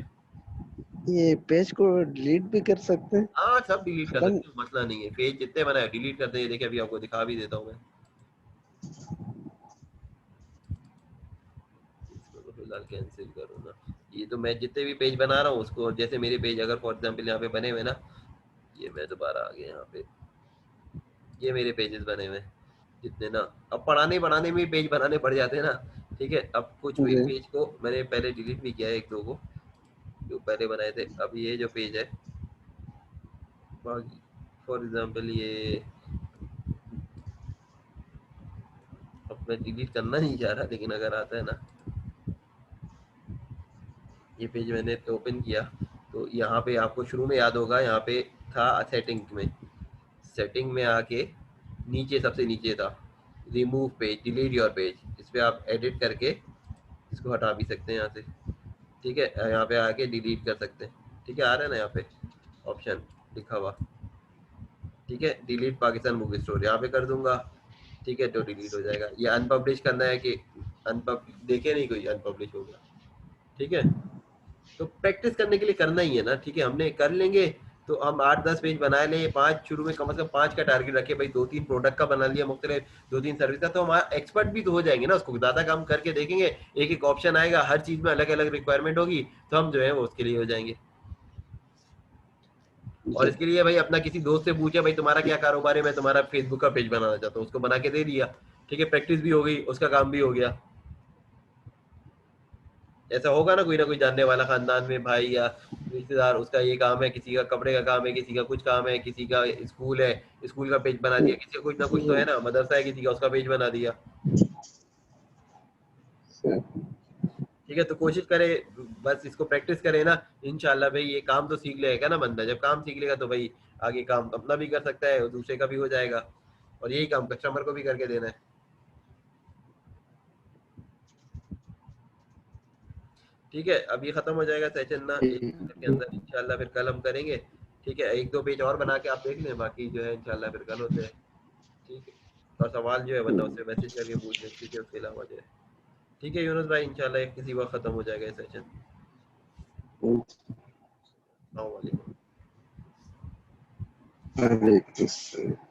ये पेज को डिलीट भी कर सकते हैं? हाँ सब डिलीट कर खत्म। सकते हो, मसला नहीं है, पेज जितने बनाए डिलीट कर देंगे। देखिए अभी आपको दिखा भी देता हूँ मैं, इसको तो फिलहाल कैंसिल करूँ ना। ये तो मैं जितने भी पेज बना रहा हूँ उसको, जैसे मेरे पेज अगर फॉर एग्जाम्पल यहाँ पे बने हुए ना, ये मैं दोबारा आ गया यहाँ पे, ये मेरे पेजेस बने हुए हैं जितने ना। अब पढ़ाने बढ़ाने में पेज बनाने पड़ जाते हैं ना। ठीक है, अब कुछ जी पेज को मैंने पहले डिलीट भी किया है, एक दो को जो पहले बनाए थे। अब ये जो पेज है बाकी, फॉर एग्जाम्पल ये, अब मैं डिलीट करना नहीं चाह रहा लेकिन अगर आता है ना, ये पेज मैंने ओपन किया तो यहाँ पे आपको शुरू में याद होगा, यहाँ पे था सेटिंग में, सेटिंग में आके नीचे सबसे नीचे था remove page, delete your page, इस पे आप एडिट करके इसको हटा भी सकते हैं यहाँ से। ठीक है, यहाँ पे आके डिलीट कर सकते हैं। ठीक है, आ रहा है ना यहाँ पे ऑप्शन लिखा हुआ। ठीक है, डिलीट पाकिस्तान मूवी स्टोर यहाँ पे कर दूंगा। ठीक है, तो डिलीट हो जाएगा। ये अनपब्लिश करना है कि देखे नहीं कोई अनपब्लिश हो गया। ठीक है, तो प्रैक्टिस करने के लिए करना ही है ना। ठीक है, हमने कर लेंगे तो हम 8-10 पेज बना ले, 5 शुरू में कम से कम 5 का टारगेट रखे भाई, 2-3 प्रोडक्ट का बना लिया, मुख्तलिफ 2-3 सर्विस का, तो हमारा एक्सपर्ट भी तो हो जाएंगे ना। उसको ज़्यादा काम करके देखेंगे, एक एक ऑप्शन आएगा, हर चीज़ में अलग अलग रिक्वायरमेंट होगी, तो हम जो है वो उसके लिए हो जाएंगे। और जी इसके लिए भाई अपना किसी दोस्त से पूछे भाई तुम्हारा क्या कारोबार है, मैं तुम्हारा फेसबुक का पेज बनाना चाहता हूँ, उसको बना के दे दिया। ठीक है, प्रैक्टिस भी हो गई, उसका काम भी हो गया। ऐसा होगा ना कोई जानने वाला खानदान में भाई या रिश्तेदार, उसका ये काम है, किसी का कपड़े का काम है, किसी का कुछ काम है, किसी का स्कूल है, स्कूल का पेज बना दिया, किसी का कुछ ना कुछ तो है ना, मदरसा है किसी का, उसका पेज बना दिया। ठीक है, तो कोशिश करे, बस इसको प्रैक्टिस करे ना, इंशाल्लाह भाई ये काम तो सीख लेगा ना बंदा। जब काम सीख लेगा तो भाई आगे काम अपना भी कर सकता है और दूसरे का भी हो जाएगा, और यही काम कस्टमर को भी करके देना है। ठीक है, अब ये खत्म हो जाएगा सेशन ना एक घंटे के अंदर, इंशाल्लाह फिर कल हम करेंगे। ठीक है, एक दो पेज और बना के आप देख लें, बाकी जो है इंशाल्लाह फिर कल होते हैं। ठीक है, और सवाल जो है वरना उससे मैसेज करके पूछ लें। ठीक है, उसके अलावा जो है, ठीक है यूनुस भाई, इंशाल्लाह किसी वक्त खत्म हो जाएगा ये सेशन। अस्सलाम वालेकुम। वालेकुम।